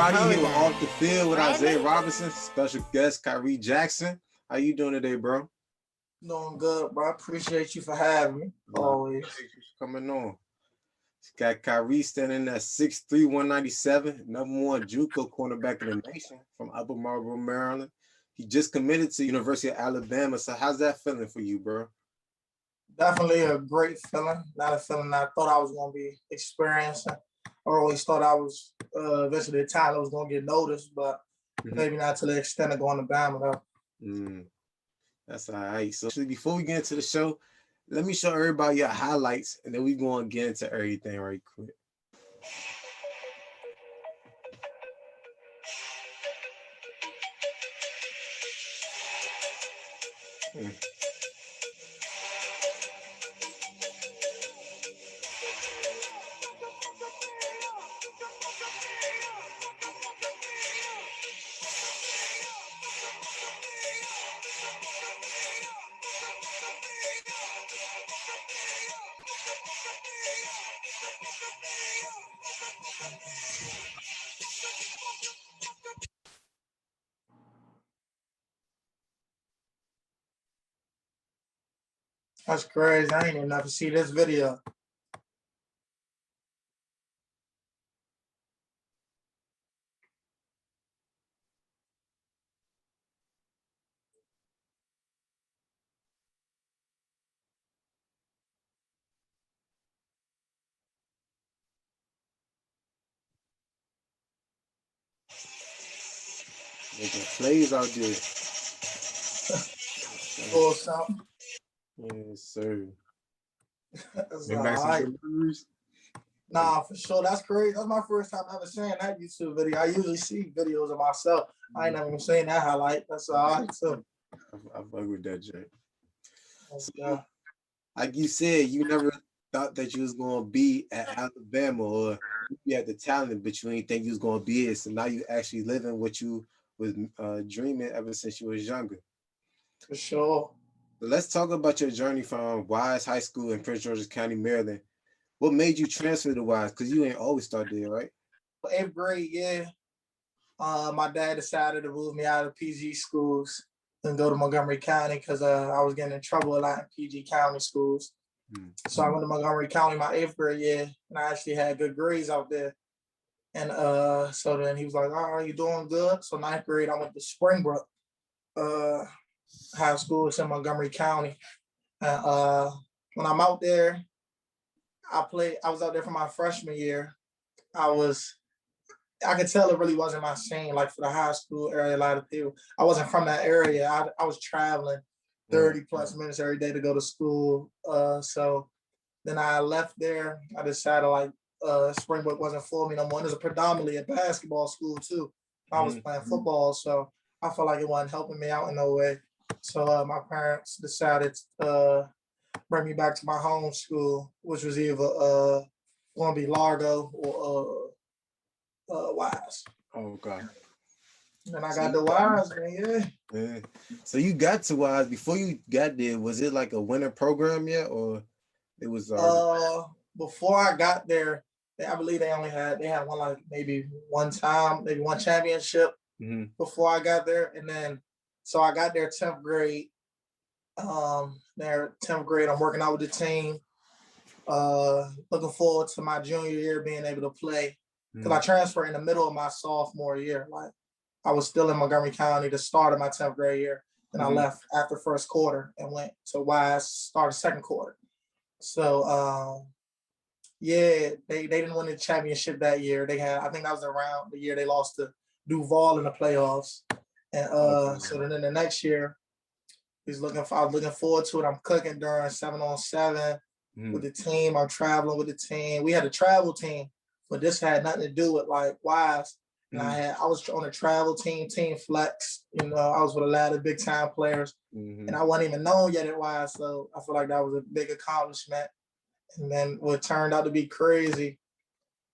Everybody here off the field with Isaiah Robinson, special guest Kyrie Jackson. How you doing today, bro? Doing good, bro. I appreciate you for having me. Always. Thank you for coming on. Got Kyrie standing at 6'3", 197, number one JUCO cornerback in the nation from Upper Marlboro, Maryland. He just committed to University of Alabama. So how's that feeling for you, bro? Definitely a great feeling. Not a feeling I thought I was going to be experiencing. I always thought I was eventually the time I was going to get noticed, but maybe not to the extent of going to Bama, though. That's all right. So before we get into the show, let me show everybody your highlights, and then we're going to get into everything right quick. That's crazy. I ain't even never see this video. Making plays out there. Or something. Yes, sir. Right. Nah, for sure. That's crazy. That's my first time ever seeing that YouTube video. I usually see videos of myself. I ain't never even seen that highlight. That's all right, too. I fuck with that, Jay. So, like you said, you never thought that you was going to be at Alabama or you had the talent, but you ain't think you was going to be it. So now you actually living what you was dreaming ever since you was younger. For sure. So let's talk about your journey from Wise High School in Prince George's County, Maryland. What made you transfer to Wise? Because you ain't always start there, right? 8th grade, yeah. My dad decided to move me out of PG schools and go to Montgomery County because I was getting in trouble a lot in PG County schools. So I went to Montgomery County my 8th grade year, and I actually had good grades out there. And so then he was like, "Oh, you doing good?" So 9th grade, I went to Springbrook High School. It's in Montgomery County. And when I'm out there, I was out there for my freshman year. I could tell it really wasn't my scene, like for the high school area, a lot of people. I wasn't from that area. I was traveling 30 plus minutes every day to go to school. So then I left there. I decided like Springbrook wasn't for me no more. And it was predominantly a basketball school too. I was playing football, so I felt like it wasn't helping me out in no way. So my parents decided to bring me back to my home school, which was either going to be Largo or Wise. Oh, God. And I got the Wise, man, yeah. So you got to Wise. Before you got there, was it like a winter program yet, or it was? Before I got there, I believe they had one like maybe one championship before I got there, and then so I got there 10th grade. There 10th grade, I'm working out with the team. Looking forward to my junior year being able to play. Because I transferred in the middle of my sophomore year. Like I was still in Montgomery County the start of my 10th grade year. Then I left after first quarter and went to Wise, started second quarter. So yeah, they didn't win the championship that year. I think that was around the year they lost to Duval in the playoffs. And so then the next year, I was looking forward to it. I'm cooking during 7-on-7 with the team. I'm traveling with the team. We had a travel team. But this had nothing to do with like Wise. And I was on a travel team, Team Flex. You know, I was with a lot of big time players. And I wasn't even known yet at Wise. So I feel like that was a big accomplishment. And then what turned out to be crazy,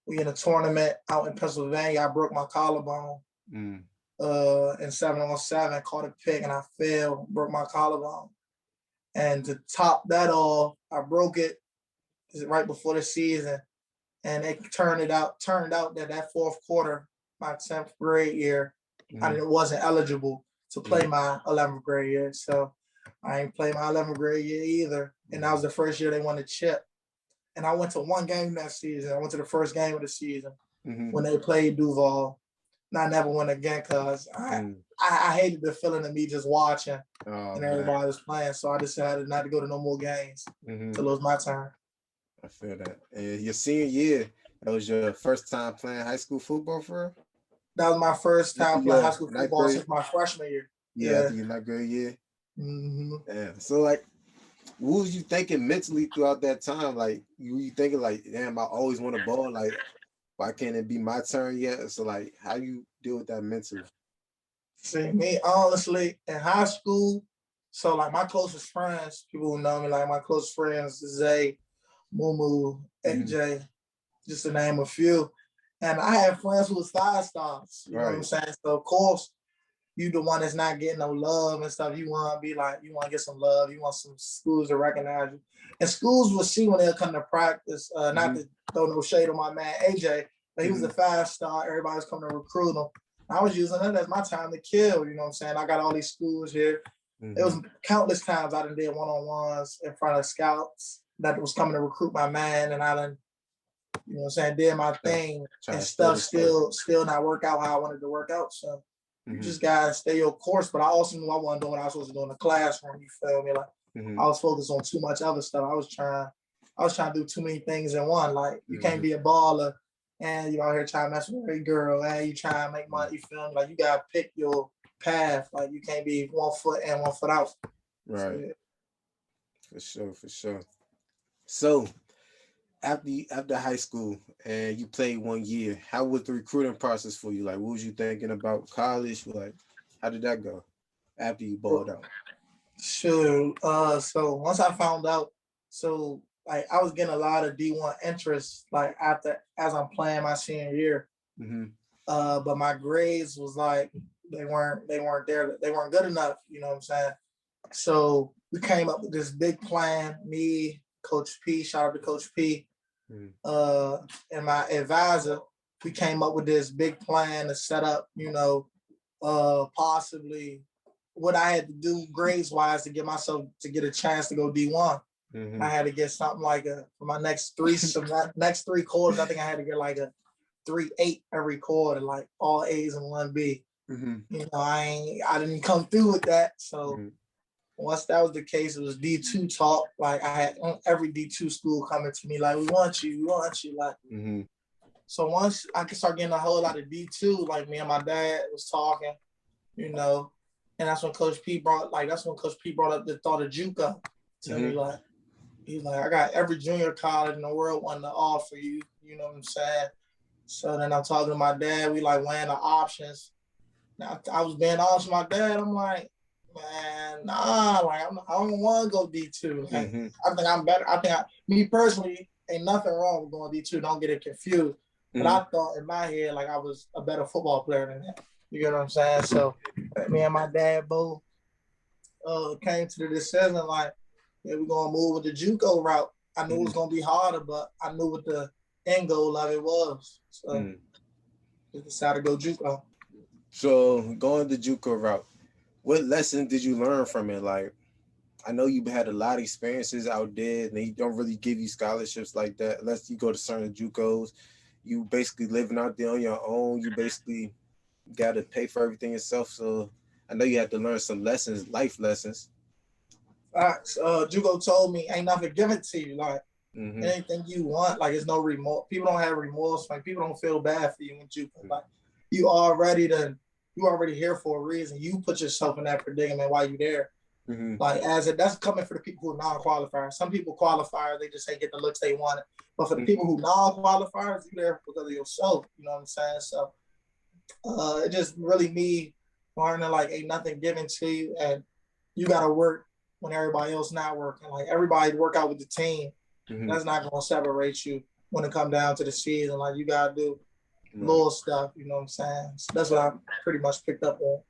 we in a tournament out in Pennsylvania, I broke my collarbone. In 7-on-7, caught a pick and I fell, broke my collarbone. And to top that off, I broke it right before the season. And it turned out that fourth quarter, my 10th grade year, I wasn't eligible to play my 11th grade year. So I ain't played my 11th grade year either. And that was the first year they won the chip. And I went to one game that season. I went to the first game of the season when they played Duval. And I never went again because I hated the feeling of me just watching and everybody was playing. So I decided not to go to no more games until it was my turn. I feel that. And your senior year, that was your first time playing high school football for real? That was my first time playing high school football since my freshman year. Yeah, after your ninth grade year. Yeah. So like, what was you thinking mentally throughout that time? Like, you thinking like, damn, I always want a ball. Like, why can't it be my turn yet? So like, how you deal with that mentally? See, me, honestly, in high school, so like my closest friends, people who know me, like my closest friends, Zay, Mumu, AJ, just to name a few. And I had friends who was 5-stars, you know what I'm saying? So of course, you the one that's not getting no love and stuff. You want to be like, you want to get some love. You want some schools to recognize you. And schools will see when they'll come to practice, not to throw no shade on my man AJ, but he was a 5-star. Everybody was coming to recruit him. I was using it as my time to kill, you know what I'm saying? I got all these schools here. It was countless times I done did one-on-ones in front of scouts that was coming to recruit my man, and I done, you know what I'm saying, did my thing, and stuff still not work out how I wanted to work out. So you just gotta stay your course. But I also knew I wasn't doing what I was supposed to do in the classroom. You feel me? Like I was focused on too much other stuff. I was trying to do too many things in one. Like you can't be a baller and you out here trying to mess with every girl and you trying to make money. You feel me? Like you gotta pick your path. Like you can't be 1 foot in, 1 foot out. Right. So, for sure. So after high school and you played 1 year, how was the recruiting process for you? Like, what was you thinking about college? Like, how did that go after you balled out? Sure. So once I found out, so like I was getting a lot of D1 interest, like as I'm playing my senior year. But my grades was like they weren't there. They weren't good enough. You know what I'm saying? So we came up with this big plan. Me, Coach P, shout out to Coach P, and my advisor. We came up with this big plan to set up, possibly what I had to do grades wise to get myself to get a chance to go D1. I had to get something like for my next three quarters. I think I had to get like a 3.8 every quarter, like all A's and 1B. I didn't come through with that. So once that was the case, it was D2 talk. Like I had every D2 school coming to me like, we want you. Like, so once I could start getting a whole lot of D2, like me and my dad was talking, and that's when Coach P brought up the thought of JUCO to me. Like, he's like, I got every junior college in the world wanting to offer you. You know what I'm saying? So then I'm talking to my dad. We like weighing the options. Now I was being honest with my dad. I'm like, man, nah, like I don't want to go D2. Like, I think I'm better. Me personally, ain't nothing wrong with going D2. Don't get it confused. But I thought in my head like I was a better football player than that. You get what I'm saying? So me and my dad both came to the decision like, yeah, we're gonna move with the JUCO route. I knew it was gonna be harder, but I knew what the end goal of it was. So we decided to go JUCO. So going the JUCO route, what lesson did you learn from it? Like, I know you've had a lot of experiences out there, and they don't really give you scholarships like that unless you go to certain JUCOs. You basically living out there on your own. You basically got to pay for everything yourself. So I know you had to learn some lessons, life lessons. JUCO told me ain't nothing given to you. Like anything you want, like it's no remorse. People don't have remorse. Like people don't feel bad for you in JUCO. Like you already here for a reason. You put yourself in that predicament while you're there. Like that's coming for the people who are non-qualifiers. Some people qualifiers, they just ain't get the looks they wanted. But for the people who non-qualifiers, you're there because of yourself. You know what I'm saying? So it just really me learning like ain't nothing given to you, and you gotta work when everybody else not working. Like everybody work out with the team. That's not gonna separate you when it come down to the season. Like you gotta do little stuff. You know what I'm saying? So that's what I pretty much picked up on.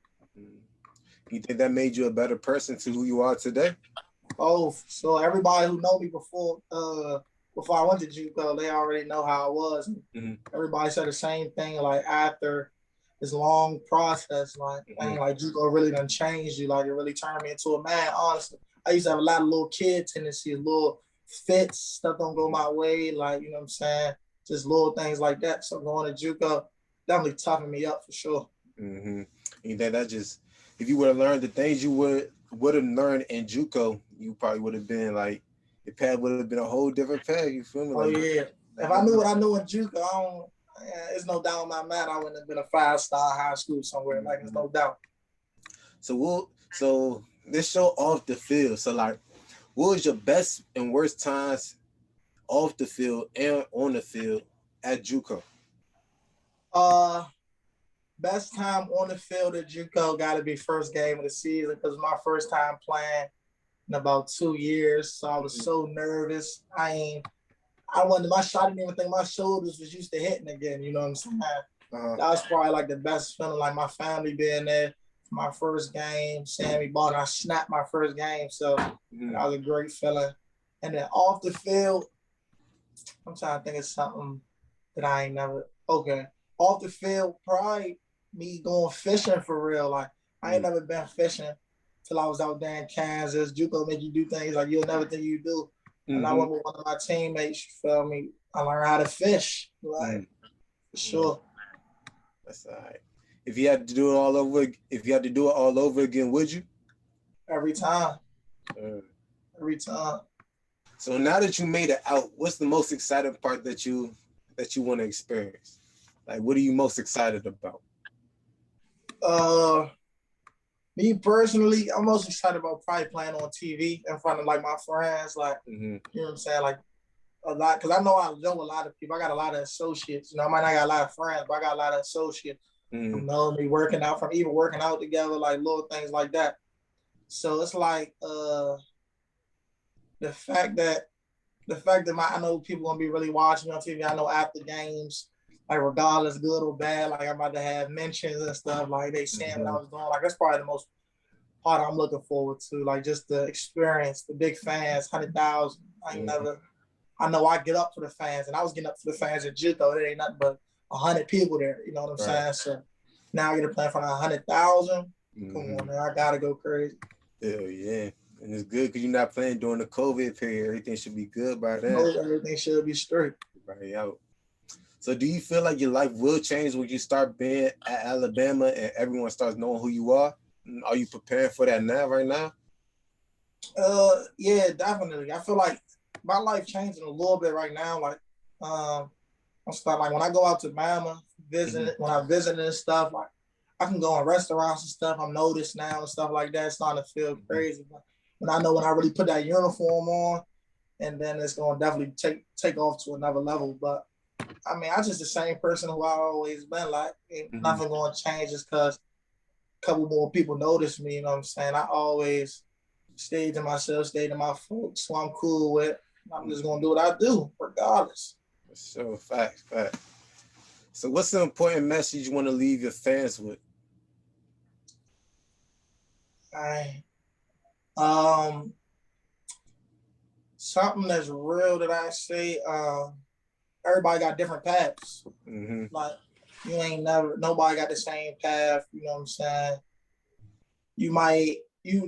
You think that made you a better person to who you are today? Oh, so everybody who know me before I went to JUCO, they already know how I was. Everybody said the same thing. Like after this long process. Like, I ain't like JUCO really done changed you. Like, it really turned me into a man, honestly. I used to have a lot of little kid tendencies, little fits, stuff don't go my way. Like, you know what I'm saying? Just little things like that. So going to JUCO definitely toughened me up for sure. And that just, if you would have learned the things you would have learned in JUCO, you probably would have been like, the path would have been a whole different path. You feel me? Oh, Like, yeah. If I knew what I knew in JUCO, there's no doubt in my mind I wouldn't have been a 5-star high school somewhere. Like, there's no doubt. So let's show off the field. So like, what was your best and worst times off the field and on the field at JUCO? Best time on the field at JUCO got to be first game of the season because my first time playing in about 2 years. So I was so nervous. I didn't even think my shoulders was used to hitting again. You know what I'm saying? That was probably like the best feeling, like my family being there for my first game, seeing me ball, and I snapped my first game. So that was a great feeling. And then off the field, I'm trying to think of something that I ain't never, okay. Off the field, probably me going fishing for real. Like, I ain't never been fishing till I was out there in Kansas. JUCO make you do things like you'll never think you do. And I went with one of my teammates, you feel me? I learned how to fish, like, for sure. That's all right. If you had to do it all over again, would you? Every time. Every time. So now that you made it out, what's the most exciting part that you want to experience? Like, what are you most excited about? Me personally, I'm most excited about probably playing on TV in front of like my friends, like, you know what I'm saying, like a lot, because I know a lot of people. I got a lot of associates. You know, I might not got a lot of friends, but I got a lot of associates who know me working out together, like little things like that. So it's like the fact that I know people gonna be really watching on TV. I know after games, like regardless, good or bad, like I'm about to have mentions and stuff. Like they saying what I was doing. Like that's probably the most part I'm looking forward to. Like just the experience, the big fans, 100,000. I know I get up for the fans, and I was getting up for the fans at JUCO. It ain't nothing but 100 people there. You know what I'm saying? So now I get to play in front of 100,000. Come on, man, I gotta go crazy. Hell yeah. And it's good because you're not playing during the COVID period. Everything should be good by then. Everything should be straight. Right out. So do you feel like your life will change when you start being at Alabama and everyone starts knowing who you are? Are you preparing for that right now? Yeah, definitely. I feel like my life changing a little bit right now. Like, I'm starting, like when I go out to Bama, when I'm visiting and stuff, like I can go in restaurants and stuff. I'm noticed now and stuff like that. It's starting to feel crazy. But when I really put that uniform on, and then it's going to definitely take off to another level. But I mean, I'm just the same person who I always been. Like, ain't nothing going to change just because a couple more people notice me. You know what I'm saying? I always stayed to myself, stayed to my folks, who I'm cool with. I'm just going to do what I do, regardless. So, fact. So, what's the important message you want to leave your fans with? Something that's real that I say, everybody got different paths. Like, nobody got the same path, you know what I'm saying?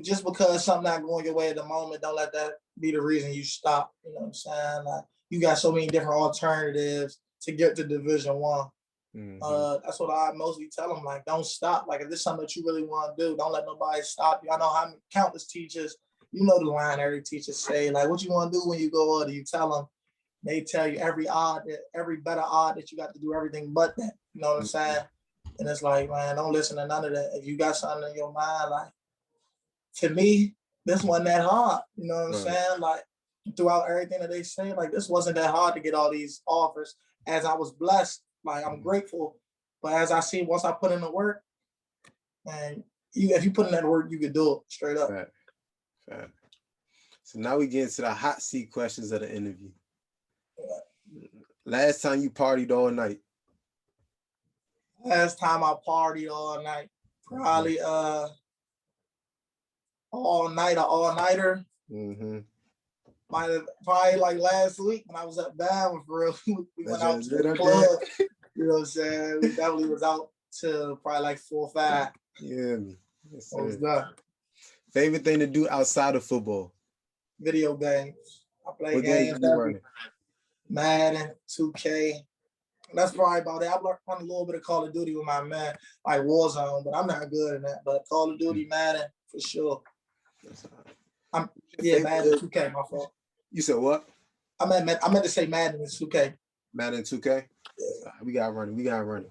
Just because something not going your way at the moment, don't let that be the reason you stop, you know what I'm saying? Like, you got so many different alternatives to get to Division I. That's what I mostly tell them, like, don't stop. Like, if this is something that you really want to do, don't let nobody stop you. I know how many countless teachers, you know the line every teacher say, like, what you want to do when you go older? You tell them, they tell you every better odd that you got to do everything but that. You know what I'm saying? And it's like, man, don't listen to none of that. If you got something in your mind, like, to me, this wasn't that hard. You know what I'm saying? Like, throughout everything that they say, like, this wasn't that hard to get all these offers. As I was blessed, like, I'm grateful. But as I see, once I put in the work, and if you put in that work, you can do it straight up. Fact. So now we get into the hot seat questions of the interview. Last time you partied all night? Last time I partied all night, probably all-nighter. Might have probably like last week when I was at Bama for real. We went out to the club. You know what I'm saying? We definitely was out to probably like 4 or 5. Yeah. Yes, What was sir. that? Favorite thing to do outside of football? Video games. I play What games games you every running? Madden, 2K. That's probably about it. I run a little bit of Call of Duty with my man, like Warzone, but I'm not good in that. But Call of Duty, Madden, for sure. Madden 2K, my fault. You said what? I meant to say Madden and 2K. Madden 2K? Yeah. We got running.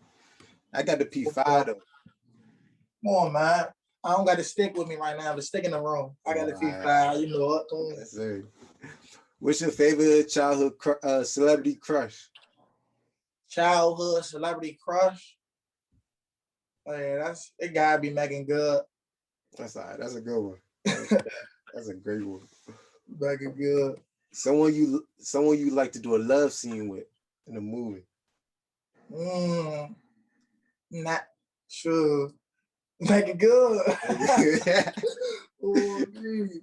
I got the P5 though. Come on, man. I don't got the stick with me right now. The stick in the room. I got the P5. You know what? Yes, sir. What's your favorite childhood celebrity crush? Childhood celebrity crush? Man, it gotta be Megan Good. That's all right. That's a good one. That's a great one. Megan Good. Someone you like to do a love scene with in a movie. Not sure. Megan Good. Ooh,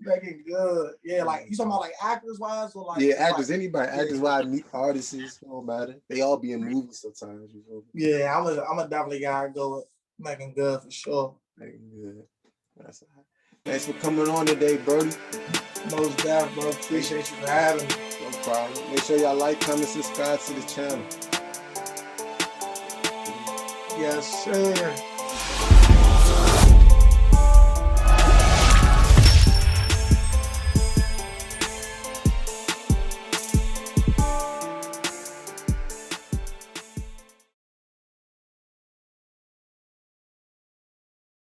Megan Good. Yeah, like you talking about like actors wise or like actors, like, anybody, actors wise, artists, it don't matter. They all be in movies sometimes. You know? Yeah, I'm a definitely gotta go with Megan Good for sure. Megan Good. That's all right. Thanks for coming on today, Brody. Most definitely, bro. Appreciate you for having me. No problem. Make sure y'all like, comment, subscribe to the channel. Yes, sir.